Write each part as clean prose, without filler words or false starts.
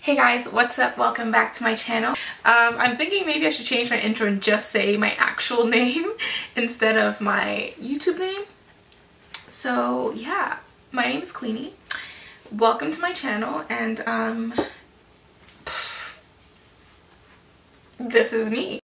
Hey guys, what's up? Welcome back to my channel. I'm thinking maybe I should change my intro and just say my actual name instead of my YouTube name. So yeah, my name is Queenie. Welcome to my channel, and this is me.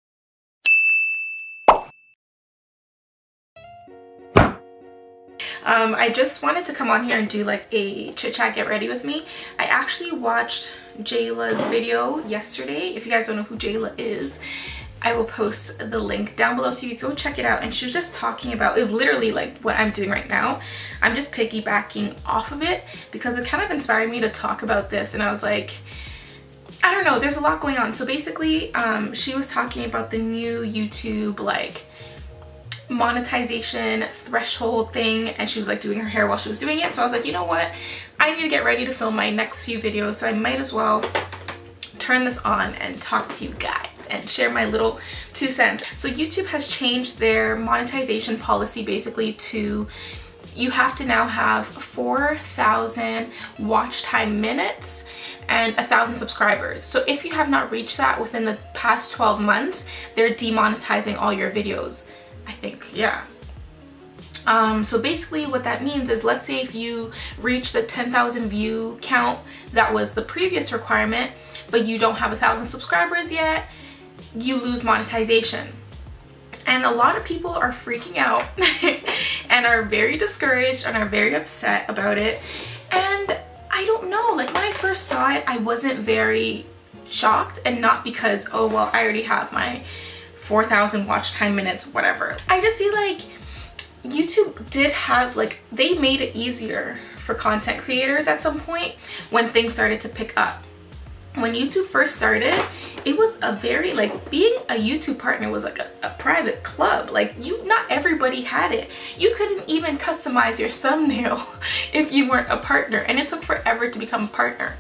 I just wanted to come on here and do like a chit chat get ready with me. I actually watched Jayla's video yesterday. If you guys don't know who Jayla is, I will post the link down below so you can go check it out. And she was just talking about, is literally like what I'm doing right now. I'm just piggybacking off of it because it kind of inspired me to talk about this, and I was like, I don't know, there's a lot going on. So basically she was talking about the new YouTube like monetization threshold thing, and she was like doing her hair while she was doing it. So I was like, you know what, I need to get ready to film my next few videos, so I might as well turn this on and talk to you guys and share my little 2 cents. So YouTube has changed their monetization policy basically to, you have to now have 4,000 watch time minutes and 1,000 subscribers. So if you have not reached that within the past 12 months, they're demonetizing all your videos, I think. Yeah. So basically what that means is, let's say if you reach the 10,000 view count that was the previous requirement, but you don't have 1,000 subscribers yet, you lose monetization. And a lot of people are freaking out and are very discouraged and are very upset about it. And I don't know, like when I first saw it, I wasn't very shocked, and not because, oh well, I already have my 4,000 watch time minutes, whatever. I just feel like YouTube did have, like, they made it easier for content creators at some point when things started to pick up. When YouTube first started, it was a very, like, being a YouTube partner was like a private club. Like, not everybody had it. You couldn't even customize your thumbnail if you weren't a partner, and it took forever to become a partner.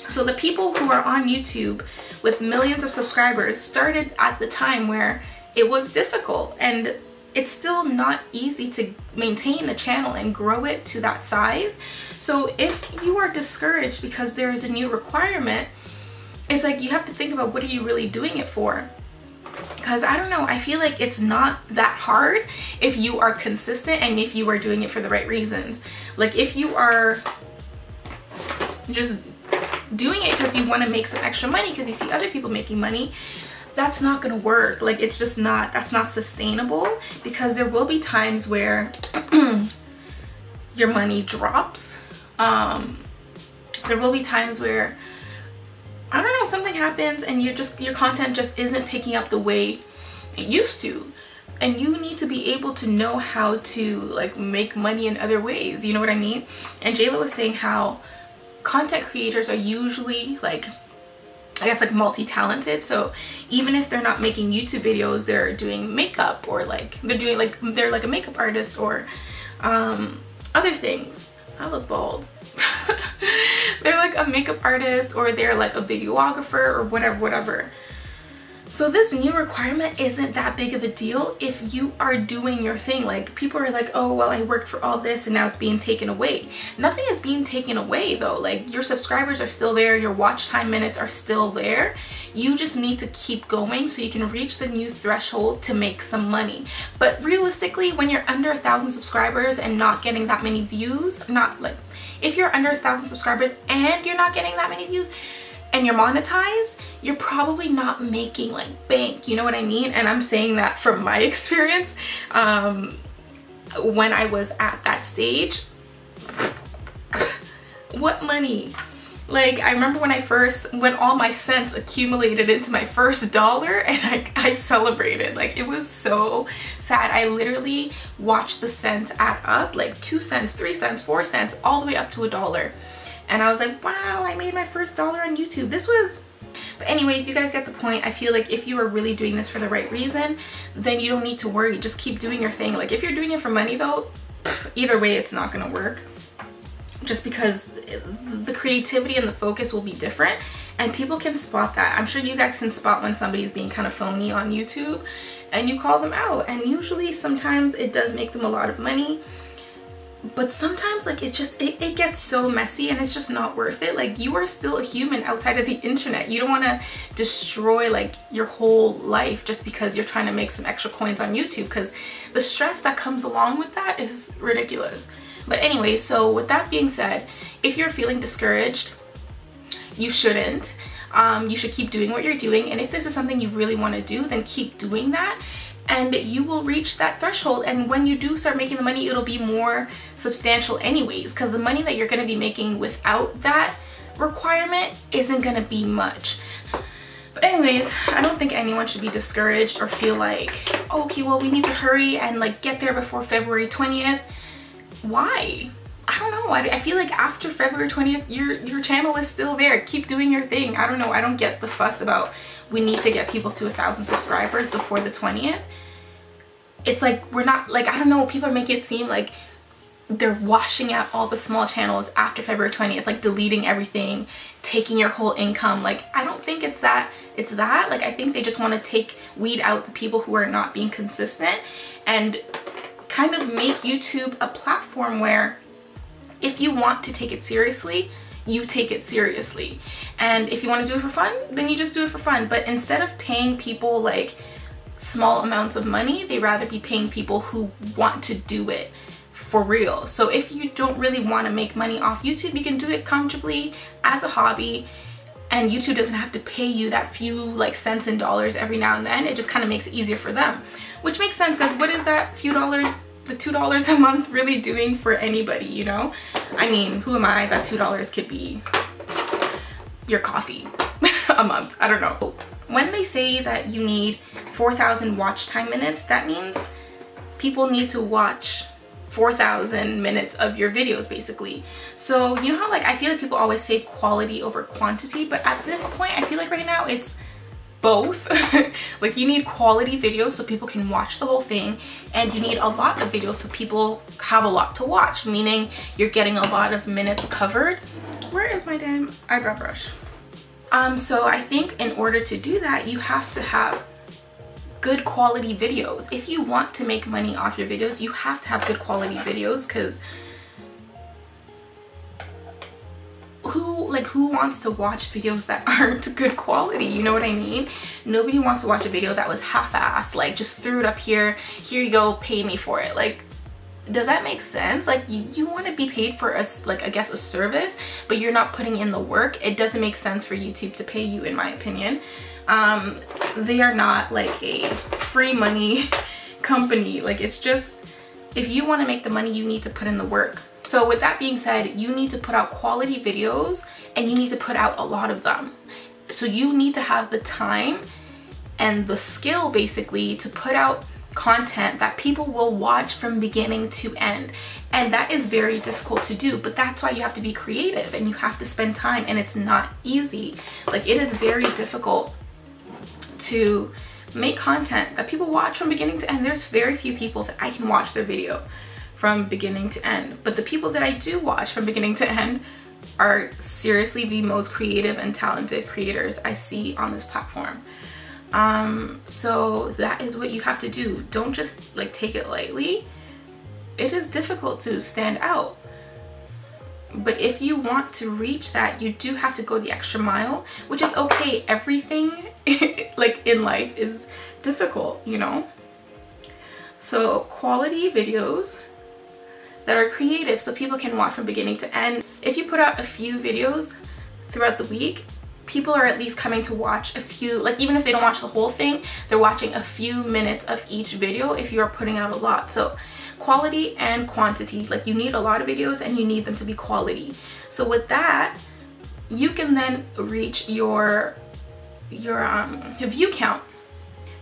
So the people who are on YouTube with millions of subscribers started at the time where it was difficult, and it's still not easy to maintain a channel and grow it to that size. So if you are discouraged because there is a new requirement, it's like you have to think about, what are you really doing it for? Because I don't know, I feel like it's not that hard if you are consistent and if you are doing it for the right reasons. Like if you are just doing it because you want to make some extra money because you see other people making money, that's not gonna work. Like, it's just not, that's not sustainable, because there will be times where your money drops. There will be times where, I don't know, something happens and your content just isn't picking up the way it used to, and you need to be able to know how to like make money in other ways, you know what I mean? And Jayla was saying how content creators are usually like, I guess, like multi-talented. So even if they're not making YouTube videos, they're doing makeup, or like they're like a makeup artist, or other things. I look bald. They're like a makeup artist, or they're like a videographer, or whatever. So this new requirement isn't that big of a deal if you are doing your thing. Like, people are like, oh well, I worked for all this and now it's being taken away. Nothing is being taken away though. Like, your subscribers are still there, your watch time minutes are still there. You just need to keep going so you can reach the new threshold to make some money. But realistically, when you're under 1,000 subscribers and not getting that many views, not like, if you're under 1,000 subscribers and you're not getting that many views and you're monetized, you're probably not making like bank, you know what I mean? And I'm saying that from my experience. When I was at that stage, what money? Like, I remember when all my cents accumulated into my first dollar, and I celebrated. Like, it was so sad. I literally watched the cents add up, like 2 cents, 3 cents, 4 cents, all the way up to $1. And I was like, wow, I made my first dollar on YouTube. But anyways, you guys get the point. I feel like if you are really doing this for the right reason, then you don't need to worry. Just keep doing your thing. Like, if you're doing it for money though, either way, it's not gonna work. Just because the creativity and the focus will be different, and people can spot that. I'm sure you guys can spot when somebody's being kind of phony on YouTube, and you call them out. And usually, sometimes it does make them a lot of money. But sometimes like it gets so messy and it's just not worth it. Like, you are still a human outside of the internet. You don't want to destroy like your whole life just because you're trying to make some extra coins on YouTube, because the stress that comes along with that is ridiculous. But anyway, so with that being said, if you're feeling discouraged, you shouldn't. You should keep doing what you're doing, and if this is something you really want to do, then keep doing that, and you will reach that threshold. And when you do start making the money, it'll be more substantial anyways, because the money that you're going to be making without that requirement isn't going to be much. But anyways, I don't think anyone should be discouraged or feel like, oh, okay, well, we need to hurry and like get there before February 20th. Why? I don't know. I feel like after February 20th, your channel is still there. Keep doing your thing. I don't know. I don't get the fuss about we need to get people to 1,000 subscribers before the 20th. It's like, we're not, like, I don't know, people are making it seem like they're washing out all the small channels after February 20th, like deleting everything, taking your whole income. Like, I don't think it's that. Like, I think they just want to weed out the people who are not being consistent and kind of make YouTube a platform where if you want to take it seriously, you take it seriously. And if you want to do it for fun, then you just do it for fun. But instead of paying people like small amounts of money, they rather be paying people who want to do it for real. So if you don't really want to make money off YouTube, you can do it comfortably as a hobby, and YouTube doesn't have to pay you that few like cents and dollars every now and then. It just kind of makes it easier for them, which makes sense, because what is that few dollars, the $2 a month really doing for anybody, you know? I mean, who am I? That $2 could be your coffee a month. I don't know. When they say that you need 4,000 watch time minutes, that means people need to watch 4,000 minutes of your videos basically. So you know how like I feel like people always say quality over quantity, but at this point I feel like right now it's both. Like, you need quality videos so people can watch the whole thing, and you need a lot of videos so people have a lot to watch, meaning you're getting a lot of minutes covered. Where is my damn eyebrow brush? So I think in order to do that, you have to have good quality videos. If you want to make money off your videos, you have to have good quality videos, because who wants to watch videos that aren't good quality? You know what I mean? Nobody wants to watch a video that was half-assed, like just threw it up here you go, pay me for it. Like, does that make sense? Like, you want to be paid for like, I guess, a service, but you're not putting in the work. It doesn't make sense for YouTube to pay you, in my opinion. They are not like a free money company. Like, it's just, if you want to make the money, you need to put in the work. So with that being said, you need to put out quality videos, and you need to put out a lot of them. So you need to have the time and the skill basically to put out content that people will watch from beginning to end. And that is very difficult to do, but that's why you have to be creative and you have to spend time, and it's not easy. Like, it is very difficult to make content that people watch from beginning to end. There's very few people that I can watch their video from beginning to end, but the people that I do watch from beginning to end are seriously the most creative and talented creators I see on this platform. So that is what you have to do. Don't just like take it lightly. It is difficult to stand out, but if you want to reach that, you do have to go the extra mile, which is okay. Everything like in life is difficult, you know? So quality videos that are creative so people can watch from beginning to end. If you put out a few videos throughout the week, people are at least coming to watch a few, like even if they don't watch the whole thing, they're watching a few minutes of each video if you are putting out a lot. So quality and quantity, like you need a lot of videos and you need them to be quality. So with that, you can then reach your view count.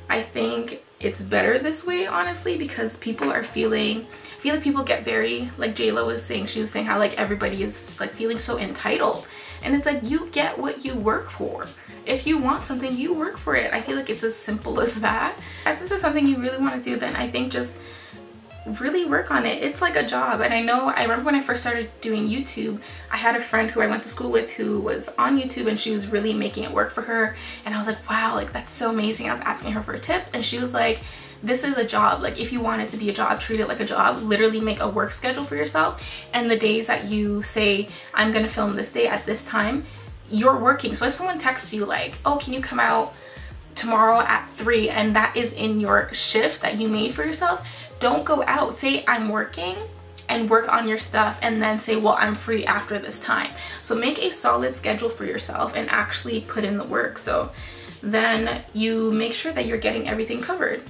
I think it's better this way, honestly, because people are feeling, I feel like people get very, like J-Lo was saying, she was saying how like everybody is like feeling so entitled, and it's like you get what you work for. If you want something, you work for it. I feel like it's as simple as that. If this is something you really want to do, then I think just really work on it. It's like a job. And I remember when I first started doing YouTube, I had a friend who I went to school with who was on YouTube, and she was really making it work for her, and I was like, wow, like that's so amazing. I was asking her for tips, and she was like, this is a job. Like, if you want it to be a job, treat it like a job. Literally make a work schedule for yourself, and the days that you say, I'm gonna film this day at this time, you're working. So if someone texts you like, oh, can you come out tomorrow at 3, and that is in your shift that you made for yourself, don't go out. Say, I'm working, and work on your stuff, and then say, well, I'm free after this time. So make a solid schedule for yourself and actually put in the work, so then you make sure that you're getting everything covered.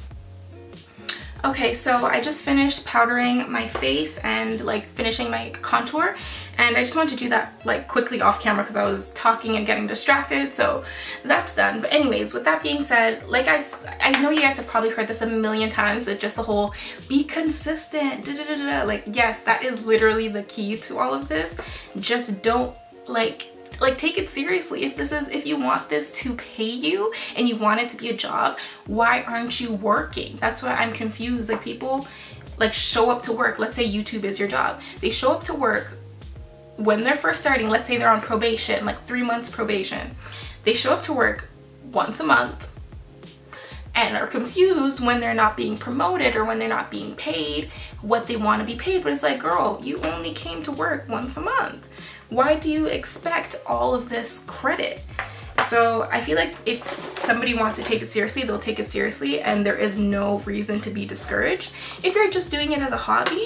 Okay, so I just finished powdering my face and like finishing my contour, and I just wanted to do that like quickly off camera because I was talking and getting distracted, so that's done. But anyways, with that being said, like I know you guys have probably heard this a million times, but just the whole be consistent, like, yes, that is literally the key to all of this. Just don't like take it seriously. If you want this to pay you and you want it to be a job, why aren't you working? That's why I'm confused. Like, people like show up to work. Let's say YouTube is your job. They show up to work when they're first starting. Let's say they're on probation, like 3 months probation. They show up to work once a month and are confused when they're not being promoted or when they're not being paid what they want to be paid. But it's like, girl, you only came to work once a month. Why do you expect all of this credit? So I feel like if somebody wants to take it seriously, they'll take it seriously, and there is no reason to be discouraged. If you're just doing it as a hobby,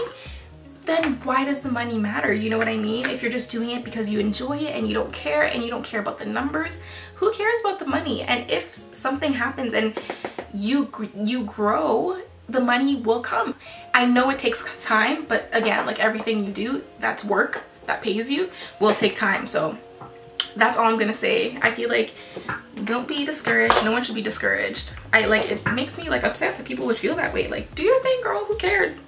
then why does the money matter? You know what I mean? If you're just doing it because you enjoy it and you don't care about the numbers, who cares about the money? And if something happens and you grow, the money will come. I know it takes time, but again, like everything you do, that's work that pays you, will take time. So that's all I'm gonna say. I feel like don't be discouraged. No one should be discouraged. It makes me like upset that people would feel that way. Like, do your thing, girl, who cares?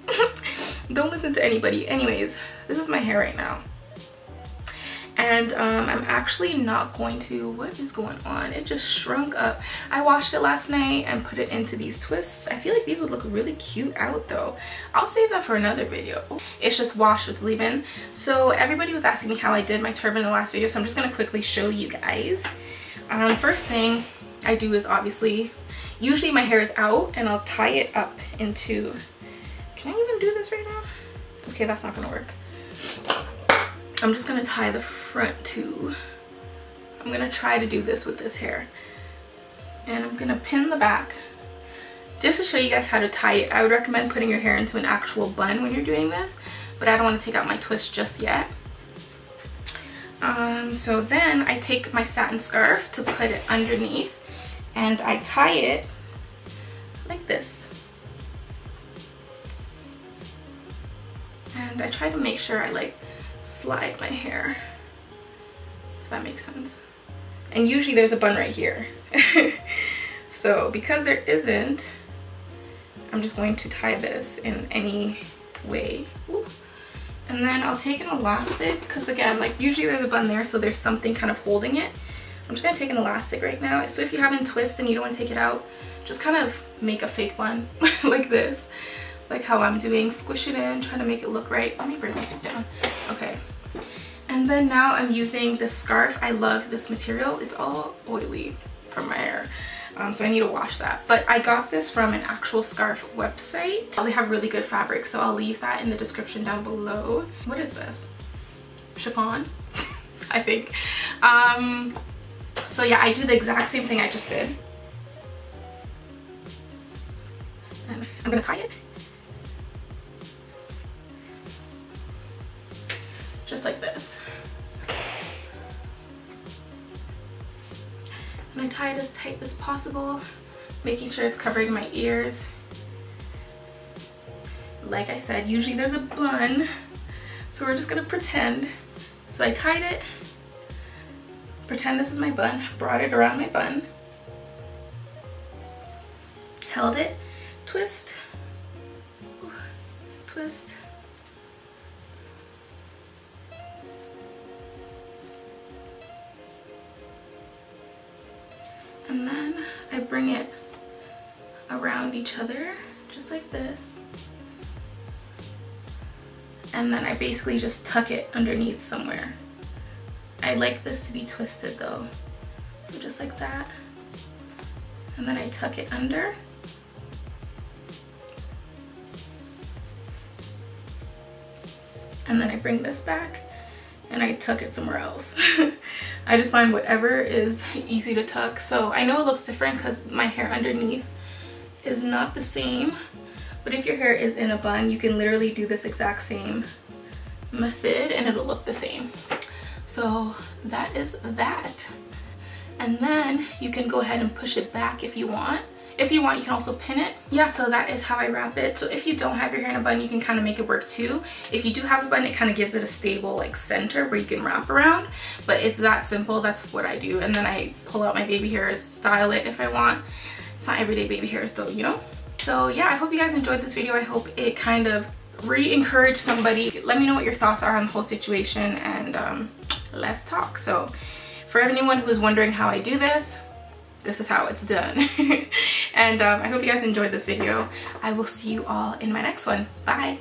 Don't listen to anybody. Anyways, this is my hair right now, and I'm actually not going to, what is going on? It just shrunk up. I washed it last night and put it into these twists. I feel like these would look really cute out though. I'll save that for another video. It's just washed with leave-in. So everybody was asking me how I did my turban in the last video, so I'm just gonna quickly show you guys. First thing I do is obviously, usually my hair is out and I'll tie it up into, can I even do this right now? Okay, that's not gonna work. I'm just gonna tie the front too. I'm gonna try to do this with this hair. And I'm gonna pin the back. Just to show you guys how to tie it, I would recommend putting your hair into an actual bun when you're doing this, but I don't wanna take out my twist just yet. So then I take my satin scarf to put it underneath, and I tie it like this. And I try to make sure I like slide my hair, if that makes sense. And usually there's a bun right here. So because there isn't, I'm just going to tie this in any way. Ooh. And then I'll take an elastic, because again, like usually there's a bun there, so there's something kind of holding it. I'm just gonna take an elastic right now. So if you haven't twists and you don't want to take it out, just kind of make a fake bun like this. Like how I'm doing, squish it in, try to make it look right. Let me bring this down. Okay. And then now I'm using this scarf. I love this material. It's all oily from my hair. So I need to wash that. But I got this from an actual scarf website. They have really good fabric, so I'll leave that in the description down below. What is this? Chiffon? I think. So yeah, I do the exact same thing I just did. And I'm gonna tie it. Just like this. And I tie it as tight as possible, making sure it's covering my ears. Like I said, usually there's a bun, so we're just gonna pretend. So I tied it, pretend this is my bun, brought it around my bun, held it, twist, twist, and then I bring it around each other, just like this. And then I basically just tuck it underneath somewhere. I like this to be twisted though. So just like that. And then I tuck it under. and then I bring this back and I tuck it somewhere else. I just find whatever is easy to tuck. So I know it looks different because my hair underneath is not the same, but if your hair is in a bun, you can literally do this exact same method and it'll look the same. So that is that. And then you can go ahead and push it back if you want. If you want, you can also pin it. Yeah, so that is how I wrap it. So if you don't have your hair in a bun, you can kind of make it work too. If you do have a bun, it kind of gives it a stable like center where you can wrap around. But it's that simple. That's what I do. And then I pull out my baby hairs, style it if I want. It's not everyday baby hairs though, you know? So yeah, I hope you guys enjoyed this video. I hope it kind of re-encouraged somebody. Let me know what your thoughts are on the whole situation, and let's talk. So for anyone who is wondering how I do this, this is how it's done. And I hope you guys enjoyed this video. I will see you all in my next one. Bye.